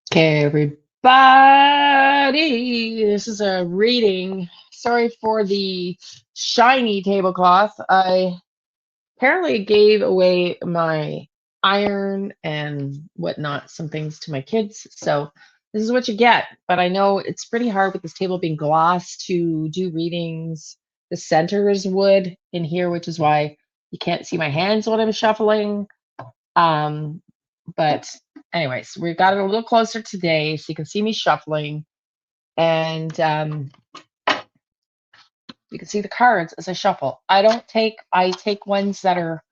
Okay, everybody, this is a reading. Sorry for the shiny tablecloth. I apparently gave away my iron and whatnot, some things to my kids. So this is what you get. But I know it's pretty hard with this table being glass to do readings. The center is wood in here, which is why you can't see my hands when I'm shuffling. But anyways, we got it a little closer today, so you can see me shuffling, and you can see the cards as I shuffle. I take ones that are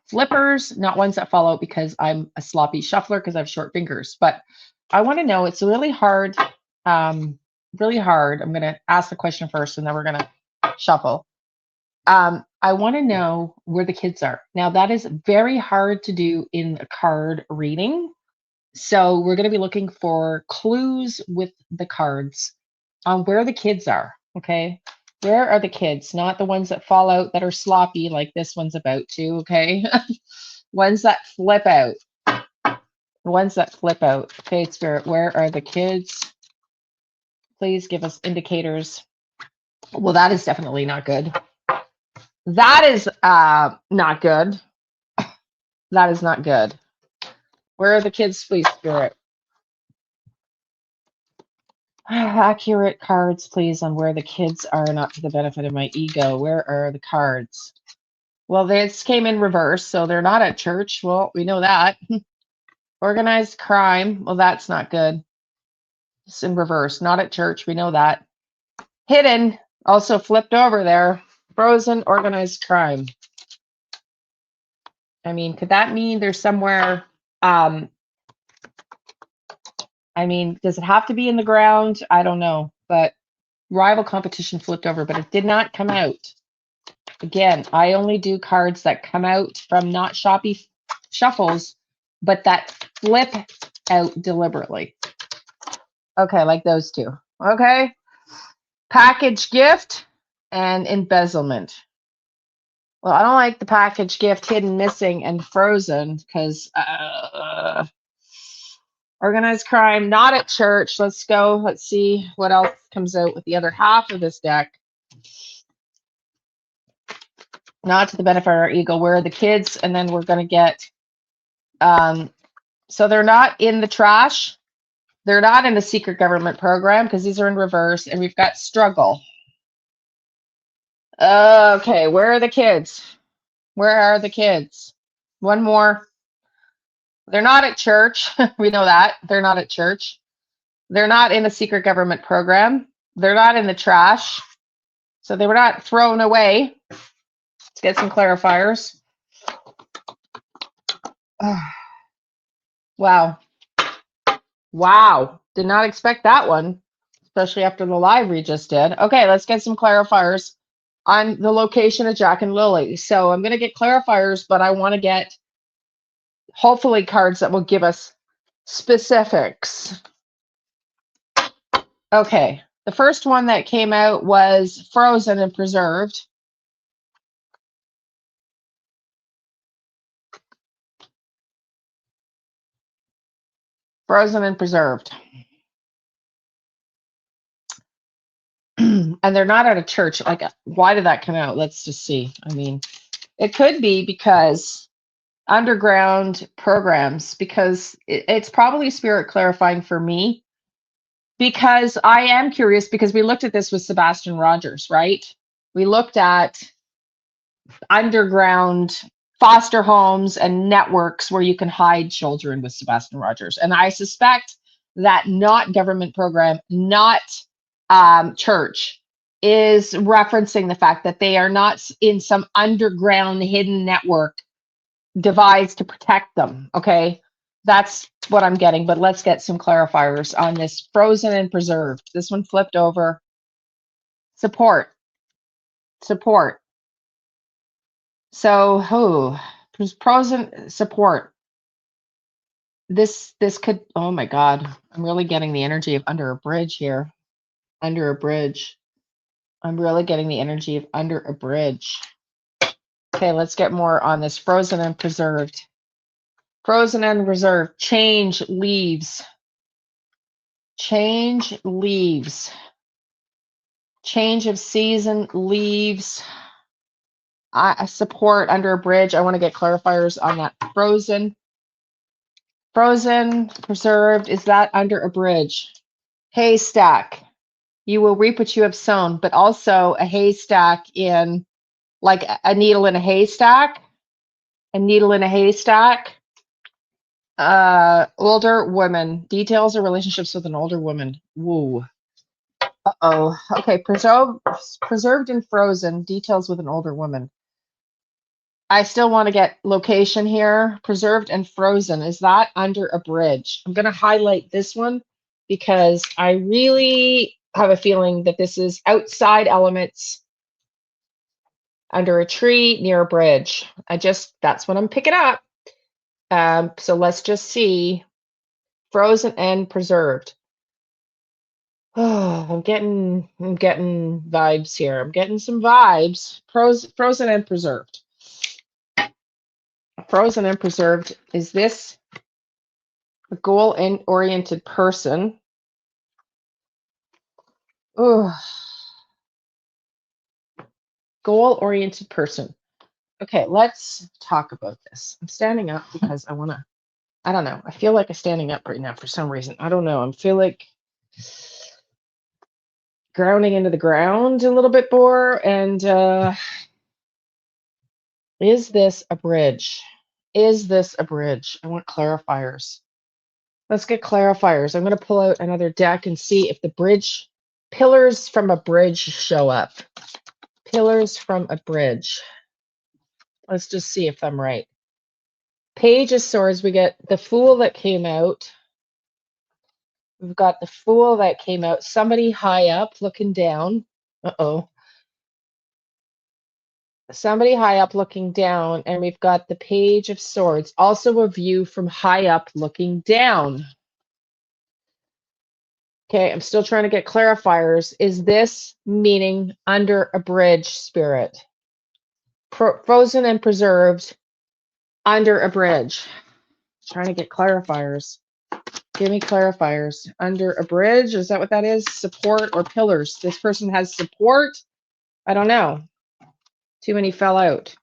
flippers, not ones that fall out because I'm a sloppy shuffler because I have short fingers. But I want to know, it's really hard, really hard. I'm going to ask the question first, and then we're going to shuffle. I want to know where the kids are. Now, that is very hard to do in a card reading. So we're going to be looking for clues with the cards on where the kids are. Okay. Where are the kids? Not the ones that fall out that are sloppy like this one's about to. Okay. Ones that flip out. Ones that flip out. Okay, Spirit, where are the kids? Please give us indicators. Well, that is definitely not good. That is not good. That is not good. Where are the kids, please, Spirit? Accurate cards, please, on where the kids are, not to the benefit of my ego. Where are the cards? Well, this came in reverse, so they're not at church. Well, we know that. Organized crime. Well, that's not good. It's in reverse, not at church. We know that. Hidden, also flipped over there. Frozen, organized crime. I mean, could that mean there's somewhere, I mean, does it have to be in the ground? I don't know, but rival competition flipped over, but it did not come out. Again, I only do cards that come out from not shoppy shuffles, but that flip out deliberately. Okay, like those two. Okay. Package gift and embezzlement. Well, I don't like the package gift, hidden, missing, and frozen because organized crime, not at church. Let's go. Let's see what else comes out with the other half of this deck. Not to the benefit of our ego. Where are the kids? And then we're going to get, so they're not in the trash. They're not in the secret government program because these are in reverse. And we've got struggle. Okay, where are the kids? Where are the kids? One more. They're not at church. We know that. They're not at church. They're not in the secret government program. They're not in the trash. So they were not thrown away. Let's get some clarifiers. Wow. Wow. Did not expect that one, especially after the live we just did. Okay, let's get some clarifiers on the location of Jack and Lily. So I'm going to get clarifiers, but I want to get hopefully cards that will give us specifics. Okay, the first one that came out was frozen and preserved. Frozen and preserved. And they're not at a church. Like, why did that come out? Let's just see. I mean, it could be because underground programs, because it's probably spirit clarifying for me, because I am curious, because we looked at this with Sebastian Rogers, right? We looked at underground foster homes and networks where you can hide children with Sebastian Rogers. And I suspect that not government program, not church, is referencing the fact that they are not in some underground hidden network devised to protect them. Okay, that's what I'm getting. But let's get some clarifiers on this frozen and preserved. This one flipped over. Support. So, frozen support. This could, oh my God, I'm really getting the energy of under a bridge here. Under a bridge. I'm really getting the energy of under a bridge. Okay, let's get more on this frozen and preserved. Frozen and reserved. Change leaves. Change leaves. Change of season leaves. Support under a bridge. I want to get clarifiers on that. Frozen. Frozen, preserved. Is that under a bridge? Haystack. You will reap what you have sown, but also a haystack in, like a needle in a haystack. A needle in a haystack. Older woman. Details or relationships with an older woman. Woo. Uh-oh. Okay, preserved and frozen. Details with an older woman. I still want to get location here. Preserved and frozen. Is that under a bridge? I'm going to highlight this one because I really have a feeling that this is outside elements under a tree near a bridge. That's what I'm picking up. So let's just see. Frozen and preserved. Oh, I'm getting vibes here. I'm getting some vibes. Frozen and preserved. Frozen and preserved. Is this a goal-oriented person? Oh, goal-oriented person. Okay, let's talk about this. I'm standing up because I don't know. I feel like I'm standing up right now for some reason. I don't know. I feel like grounding into the ground a little bit more. And is this a bridge? Is this a bridge? I want clarifiers. Let's get clarifiers. I'm going to pull out another deck and see if the bridge, pillars from a bridge show up. Pillars from a bridge. Let's just see if I'm right. Page of Swords, we get the Fool that came out. We've got the Fool that came out. Somebody high up looking down. Uh-oh. Somebody high up looking down. And we've got the Page of Swords. Also a view from high up looking down. Okay, I'm still trying to get clarifiers. Is this meaning under a bridge, Spirit? Frozen and preserved under a bridge. Trying to get clarifiers. Give me clarifiers. Under a bridge, is that what that is? Support or pillars? This person has support? I don't know. Too many fell out.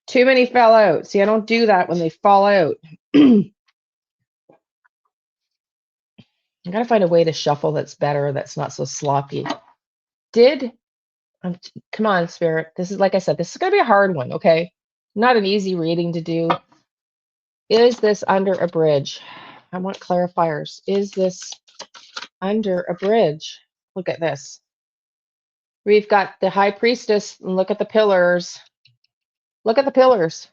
Too many fell out. See, I don't do that when they fall out. I gotta find a way to shuffle that's better, that's not so sloppy. Come on, Spirit. This is, like I said, this is gonna be a hard one, okay? Not an easy reading to do. Is this under a bridge? I want clarifiers. Is this under a bridge? Look at this. We've got the High Priestess, and look at the pillars. Look at the pillars.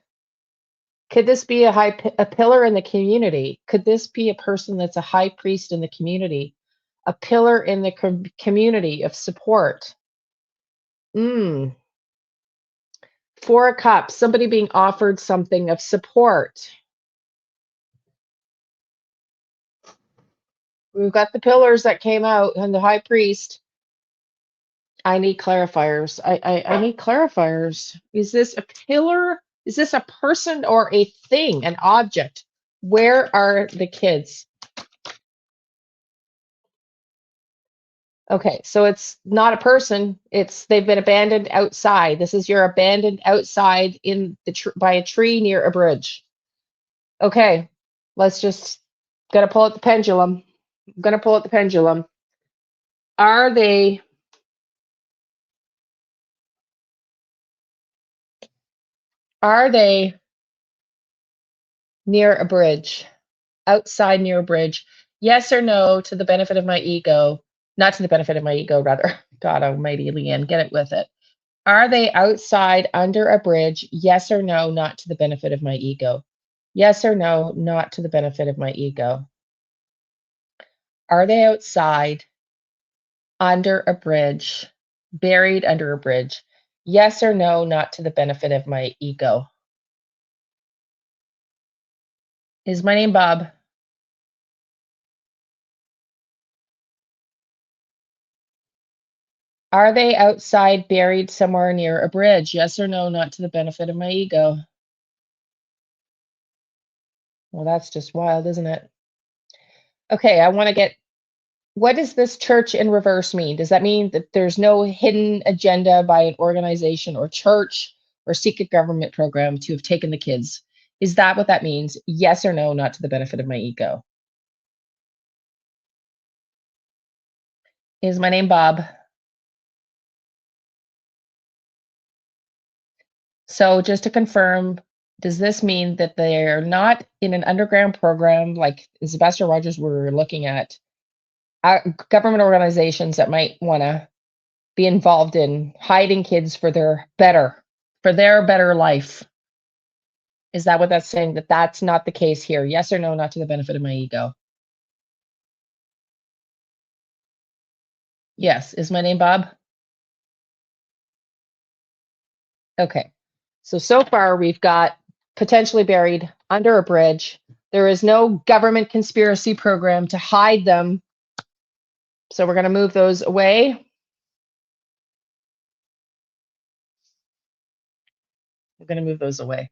Could this be a pillar in the community? Could this be a person that's a high priest in the community? A pillar in the community of support? Four of Cups, somebody being offered something of support. We've got the pillars that came out and the High Priest. I need clarifiers. I need clarifiers. Is this a pillar? Is this a person or a thing, an object? Where are the kids? Okay, so it's not a person. They've been abandoned outside. This is you're abandoned outside in the by a tree near a bridge. Okay, let's just gotta pull out the pendulum. I'm gonna pull out the pendulum. Are they near a bridge? Outside near a bridge? Yes or no to the benefit of my ego? Not to the benefit of my ego, rather. God almighty, Liane, get it with it. Are they outside under a bridge? Yes or no, not to the benefit of my ego? Yes or no, not to the benefit of my ego? Are they outside under a bridge, buried under a bridge? Yes or no, not to the benefit of my ego? Is my name Bob? Are they outside buried somewhere near a bridge? Yes or no, not to the benefit of my ego? Well, that's just wild, isn't it? Okay, I want to get What does this church in reverse mean? Does that mean that there's no hidden agenda by an organization or church or secret government program to have taken the kids? Is that what that means? Yes or no, not to the benefit of my ego. Is my name Bob? So just to confirm, does this mean that they're not in an underground program like Sebastian Rogers were looking at government organizations that might want to be involved in hiding kids for their better life? Is that what that's saying? That that's not the case here? Yes or no, not to the benefit of my ego? Yes. Is my name Bob? Okay. So far we've got potentially buried under a bridge. There is no government conspiracy program to hide them. So we're going to move those away. We're going to move those away.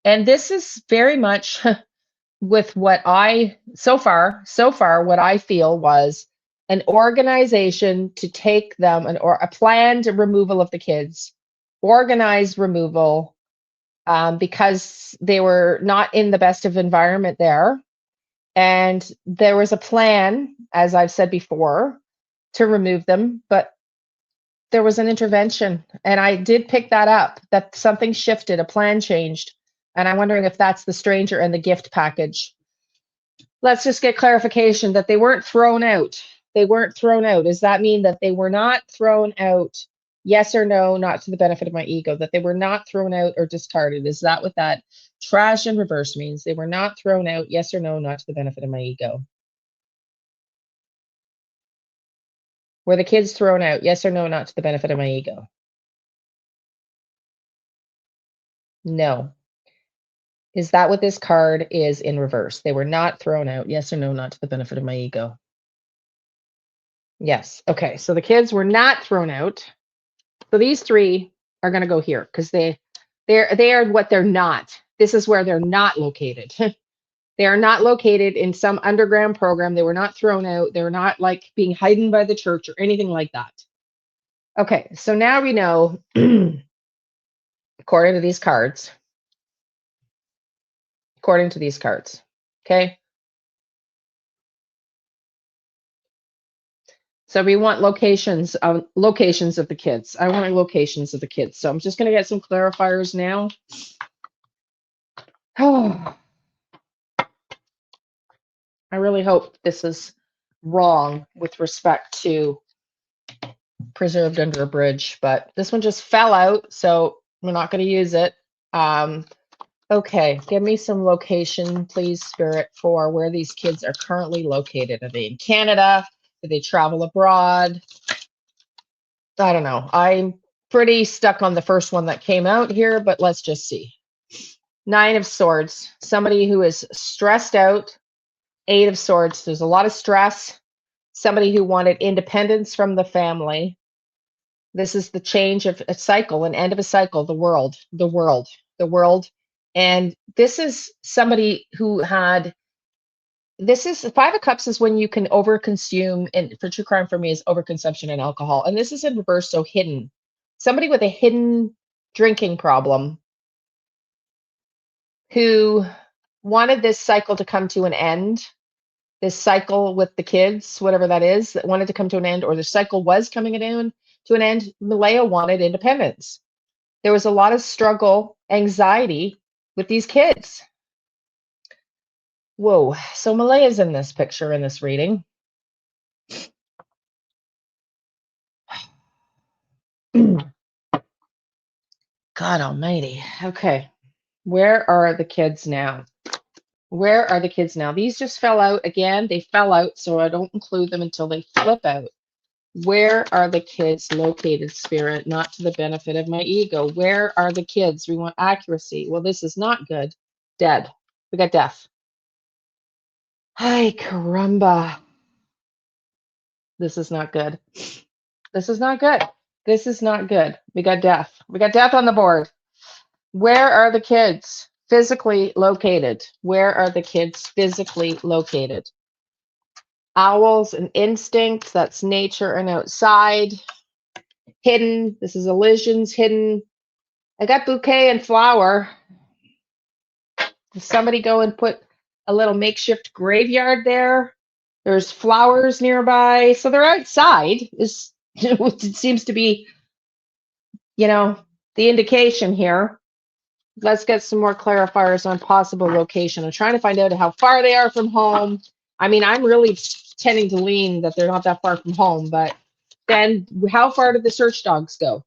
And this is very much with what I, so far, what I feel was an organization to take them, or a planned removal of the kids, organized removal, because they were not in the best of environment there. And there was a plan, as I've said before, to remove them, but there was an intervention. And I did pick that up, that something shifted, a plan changed. And I'm wondering if that's the stranger and the gift package. Let's just get clarification that they weren't thrown out. They weren't thrown out. Does that mean that they were not thrown out? Yes or no, not to the benefit of my ego, that they were not thrown out or discarded? Is that what that trash in reverse means? They were not thrown out. Yes or no, not to the benefit of my ego? Were the kids thrown out? Yes or no, not to the benefit of my ego? No. Is that what this card is in reverse? They were not thrown out. Yes or no, not to the benefit of my ego? Yes. Okay. So the kids were not thrown out. So these three are going to go here because they are what they're not. This is where they're not located. They are not located in some underground program. They were not thrown out. They were not like being hidden by the church or anything like that. Okay, so now we know, according to these cards, okay? So we want locations of the kids. I want locations of the kids. So I'm just going to get some clarifiers now. Oh, I really hope this is wrong with respect to preserved under a bridge, but this one just fell out, so we're not going to use it. Okay, give me some location, please, Spirit, for where these kids are currently located. Are they in Canada? Do they travel abroad? I don't know. I'm pretty stuck on the first one that came out here, but let's just see. 9 of Swords, somebody who is stressed out. 8 of Swords, there's a lot of stress. Somebody who wanted independence from the family. This is the change of a cycle, an end of a cycle, the world. And this is somebody who had, this is 5 of Cups is when you can overconsume, and for true crime for me is overconsumption and alcohol. And this is in reverse, so hidden. Somebody with a hidden drinking problem who wanted this cycle to come to an end. This cycle with the kids, whatever that is, that wanted to come to an end, or the cycle was coming to an end. Malaya wanted independence. There was a lot of struggle, anxiety with these kids. Whoa, so Malaya's in this picture, in this reading. God almighty. Okay, where are the kids now? Where are the kids now? These just fell out again. They fell out, so I don't include them until they flip out. Where are the kids located, Spirit? Not to the benefit of my ego. Where are the kids? We want accuracy. Well, this is not good. Dead. We got death. Ay, caramba. This is not good. This is not good. This is not good. We got death. We got death on the board. Where are the kids physically located? Where are the kids physically located? Owls and instincts, that's nature and outside. Hidden, this is illusions, hidden. I got bouquet and flower. Does somebody go and put a little makeshift graveyard there? There's flowers nearby. So they're outside. It seems to be, the indication here. Let's get some more clarifiers on possible location. I'm trying to find out how far they are from home. I mean, I'm really tending to lean that they're not that far from home, but then how far did the search dogs go?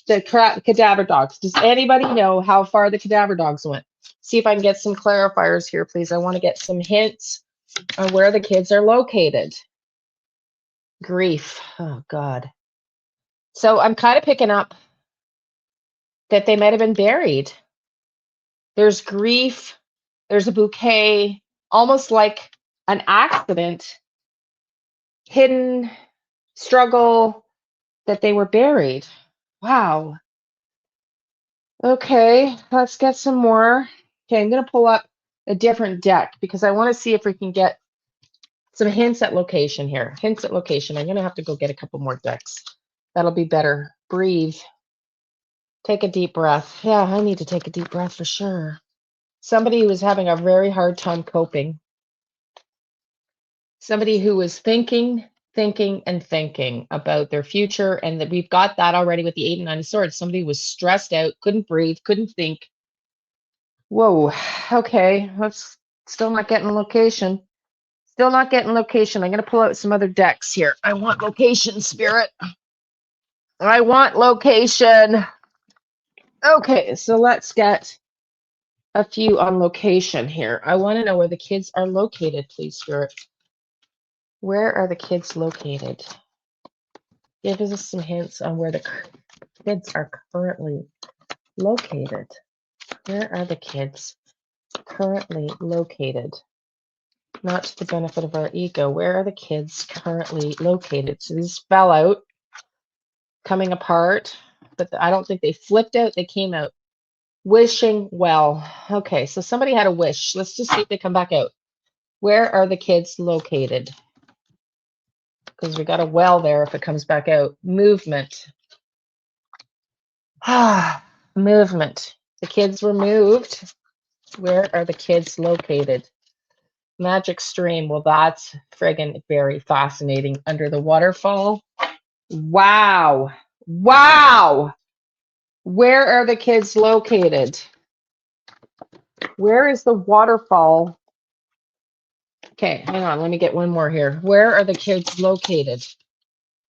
The cadaver dogs. Does anybody know how far the cadaver dogs went? See if I can get some clarifiers here, please. I want to get some hints on where the kids are located. Grief. Oh, God. So I'm kind of picking up that they might have been buried. There's grief. There's a bouquet, almost like an accident, hidden struggle that they were buried. Wow. Okay, let's get some more. Okay, I'm going to pull up a different deck because I want to see if we can get some hints at location here. Hints at location. I'm going to have to go get a couple more decks. That'll be better. Breathe. Take a deep breath. Yeah, I need to take a deep breath for sure. Somebody who is having a very hard time coping. Somebody who is thinking about their future, and that we've got that already with the 8 and 9 of swords. Somebody was stressed out, couldn't breathe, couldn't think. Whoa. Okay, let's still not getting location. Still not getting location. I'm going to pull out some other decks here. I want location, Spirit. I want location. Okay, so let's get a few on location here. I want to know where the kids are located, please, Spirit. Where are the kids located? Give us some hints on where the kids are currently located. Where are the kids currently located? Not to the benefit of our ego. Where are the kids currently located? So these fell out, coming apart, but I don't think they flipped out. They came out. Wishing well. Okay, so somebody had a wish. Let's just see if they come back out. Where are the kids located? Because we got a well there if it comes back out. Movement. Movement. The kids were moved. Where are the kids located? Magic stream. Well, that's friggin' very fascinating. Under the waterfall. Wow. Wow. Where are the kids located? Where is the waterfall? Okay, hang on. Let me get one more here. Where are the kids located?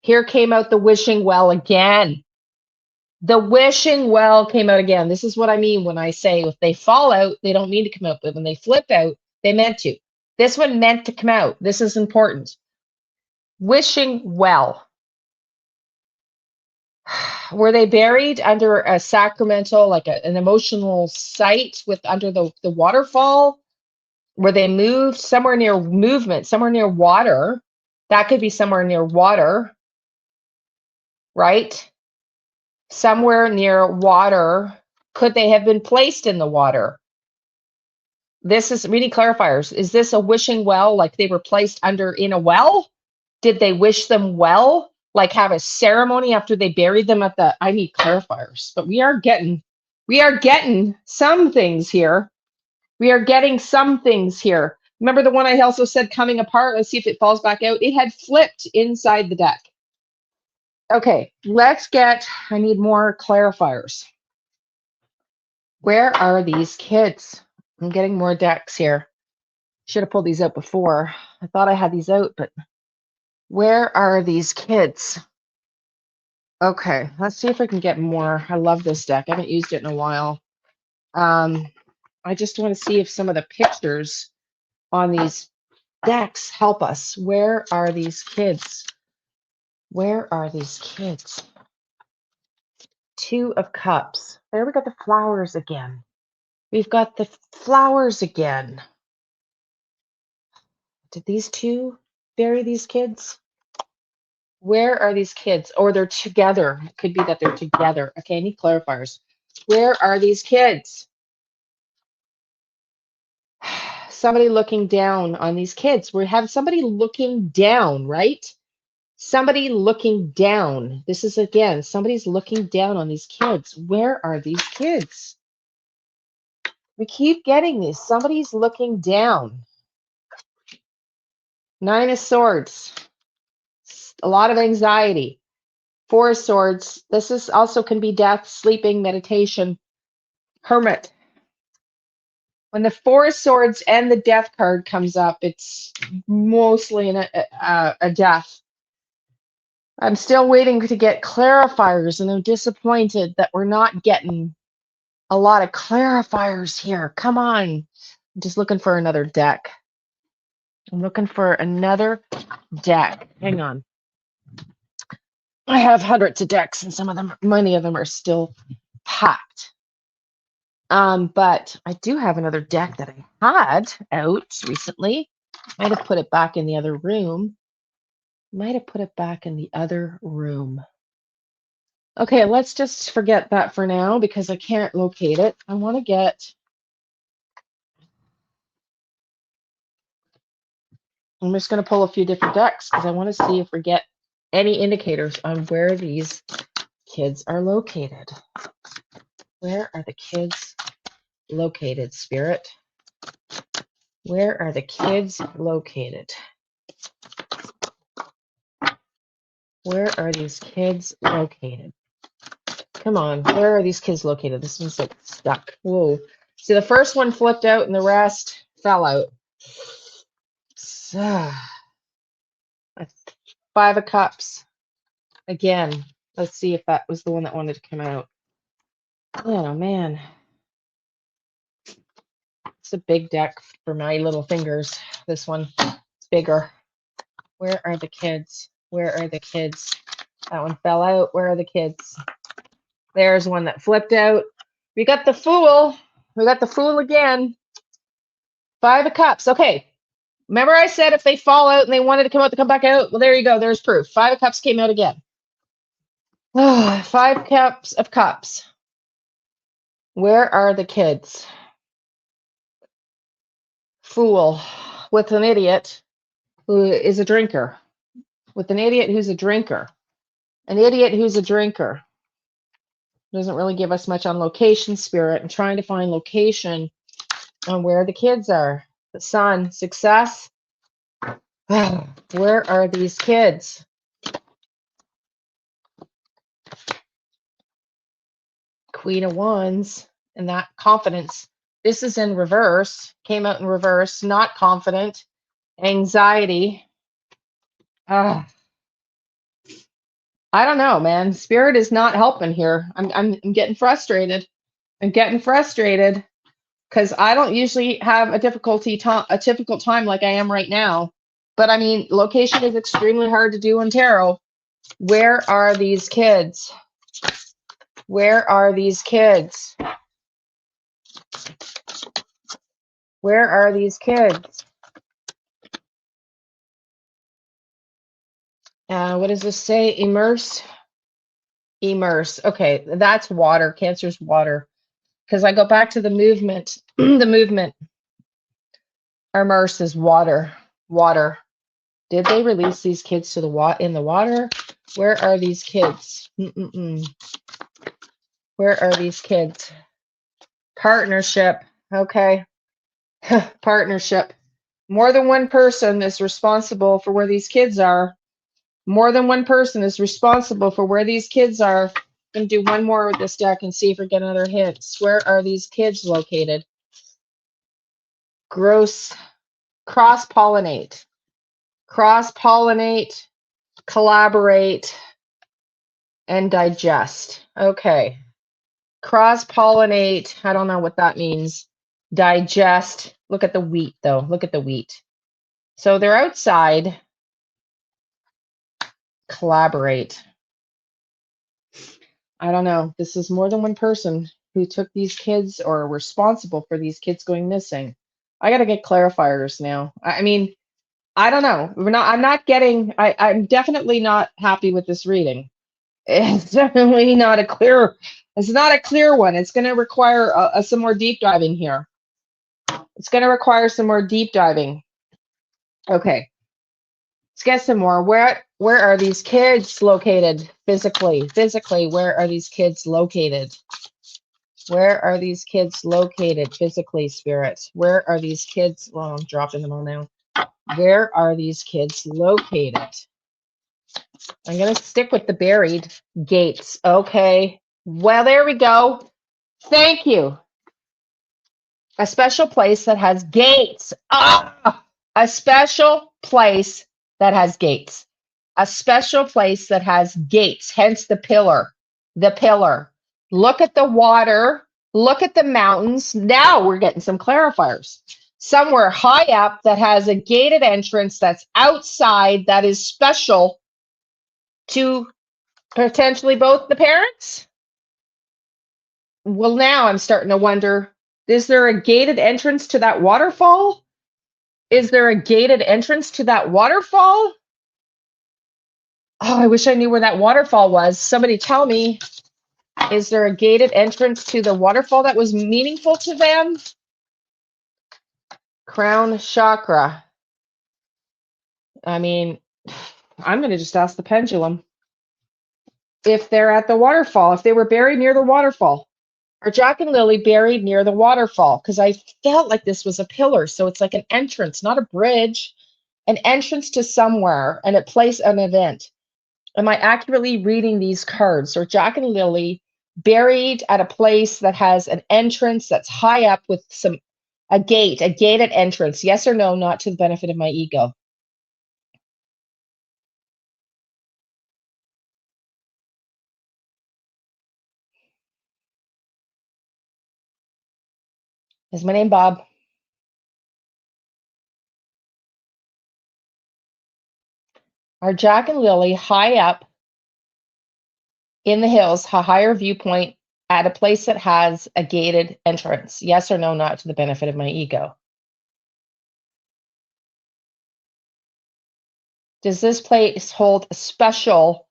Here came out the wishing well again. The wishing well came out again. This is what I mean when I say if they fall out, they don't mean to come out. But when they flip out, they meant to. This one meant to come out. This is important. Wishing well. Were they buried under a sacramental, like an emotional site with under the waterfall? Were they moved somewhere near movement, somewhere near water? That could be somewhere near water, right? Somewhere near water. Could they have been placed in the water? This is reading clarifiers. Is this a wishing well, like they were placed in a well? Did they wish them well? Like have a ceremony after they buried them at the, I need clarifiers, but we are getting some things here. We are getting some things here. Remember the one I also said coming apart? Let's see if it falls back out. It had flipped inside the deck. Okay, I need more clarifiers. Where are these kids? I'm getting more decks here. Should have pulled these out before. I thought I had these out, but where are these kids? Okay, let's see if I can get more. I love this deck. I haven't used it in a while. I just want to see if some of the pictures on these decks help us. Where are these kids? Where are these kids? 2 of Cups. There we got the flowers again. We've got the flowers again. Did these 2 bury these kids? Where are these kids? Or they're together. It could be that they're together. Okay, I need clarifiers. Where are these kids? somebody looking down on these kids. We have somebody looking down, right? Somebody looking down. This is again, somebody's looking down on these kids. Where are these kids? We keep getting this. Somebody's looking down. 9 of Swords. A lot of anxiety. 4 of Swords. This is also can be death, sleeping, meditation. Hermit. When the 4 of Swords and the Death card comes up, it's mostly a death. I'm still waiting to get clarifiers, and I'm disappointed that we're not getting a lot of clarifiers here. Come on. I'm just looking for another deck. I'm looking for another deck. Hang on. I have hundreds of decks, and many of them are still packed. But I do have another deck that I had out recently. Might have put it back in the other room. Okay, let's just forget that for now because I can't locate it. I want to get... I'm just going to pull a few different decks because I want to see if we get any indicators on where these kids are located. Where are the kids located, Spirit? Where are the kids located? Where are these kids located? Come on, where are these kids located? This one's like stuck. Whoa. See, the first one flipped out and the rest fell out. So, 5 of Cups. Again, let's see if that was the one that wanted to come out. Oh, man. It's a big deck for my little fingers. This one is bigger. Where are the kids? Where are the kids? That one fell out. Where are the kids? There's one that flipped out. We got the Fool. We got the Fool again. 5 of Cups. Okay. Remember I said if they fall out and they wanted to come out, to come back out? Well, there you go. There's proof. 5 of Cups came out again. 5 Cups of Cups. Where are the kids? Fool with an idiot who is a drinker. With an idiot who's a drinker. An idiot who's a drinker. Doesn't really give us much on location, Spirit. I'm trying to find location on where the kids are. The Sun, success. Where are these kids? Queen of Wands and that confidence. This is in reverse. Came out in reverse. Not confident. Anxiety. I don't know, man. Spirit is not helping here. I'm getting frustrated. I'm getting frustrated because I don't usually have a difficult time like I am right now. But I mean, location is extremely hard to do in tarot. Where are these kids? Where are these kids? Where are these kids? What does this say? Immerse. Immerse. Okay, that's water. Cancer's water. Because I go back to the movement. The movement. Immerse is water. Water. Did they release these kids to the in the water? Where are these kids? Where are these kids? Partnership. Okay. Partnership. More than one person is responsible for where these kids are. More than one person is responsible for where these kids are. I'm going to do one more with this deck and see if we get another hint. Where are these kids located? Gross. Cross-pollinate. Cross-pollinate, collaborate, and digest. Okay. Cross-pollinate. I don't know what that means. Digest. Look at the wheat, though. Look at the wheat. So they're outside. Collaborate. I don't know. This is more than one person who took these kids or are responsible for these kids going missing. I got to get clarifiers now. I mean, I don't know. I'm definitely not happy with this reading. It's definitely not a clear one. It's going to require some more deep diving here. It's going to require some more deep diving. Okay. Let's get some more. Where are these kids located physically? Physically, where are these kids located? Where are these kids located physically, Spirit? Where are these kids? Well, I'm dropping them all now. Where are these kids located? I'm going to stick with the buried gates. Okay. Well, there we go. Thank you. A special place that has gates. Ah! A special place that has gates. A special place that has gates, hence the pillar. The pillar. Look at the water. Look at the mountains. Now we're getting some clarifiers. Somewhere high up that has a gated entrance that's outside that is special to potentially both the parents. Well, now I'm starting to wonder, is there a gated entrance to that waterfall? Is there a gated entrance to that waterfall? Oh, I wish I knew where that waterfall was. Somebody tell me, is there a gated entrance to the waterfall that was meaningful to them? Crown chakra. I mean, I'm going to just ask the pendulum if they're at the waterfall, if they were buried near the waterfall. Are Jack and Lily buried near the waterfall? Because I felt like this was a pillar. So it's like an entrance, not a bridge, an entrance to somewhere and a place, an event. Am I accurately reading these cards? Or Jack and Lily buried at a place that has an entrance that's high up with a gated entrance? Yes or no, not to the benefit of my ego. Is my name Bob? Are Jack and Lily high up in the hills, a higher viewpoint at a place that has a gated entrance? Yes or no, not to the benefit of my ego. Does this place hold a special,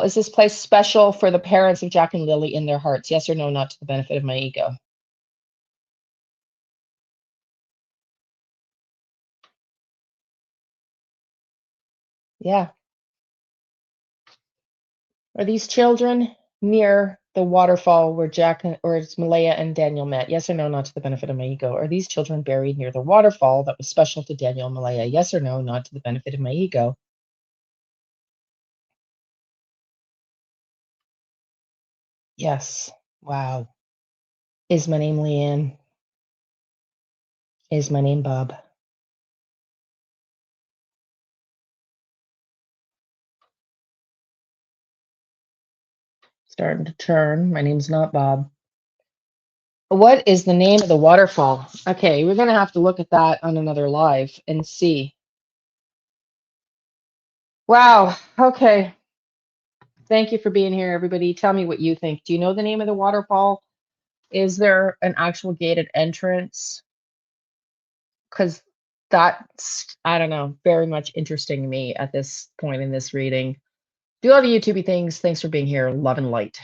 is this place special for the parents of Jack and Lily in their hearts? Yes or no, not to the benefit of my ego. Yeah. Are these children near the waterfall where or it's Malaya and Daniel met? Yes or no, not to the benefit of my ego. Are these children buried near the waterfall that was special to Daniel and Malaya? Yes or no, not to the benefit of my ego. Yes. Wow. Is my name Liane? Is my name Bob? Starting to turn. My name's not Bob. What is the name of the waterfall? Okay, we're going to have to look at that on another live and see. Wow. Okay. Thank you for being here, everybody. Tell me what you think. Do you know the name of the waterfall? Is there an actual gated entrance? Because that's, I don't know, very much interesting to me at this point in this reading. Do all the YouTubey things. Thanks for being here. Love and light.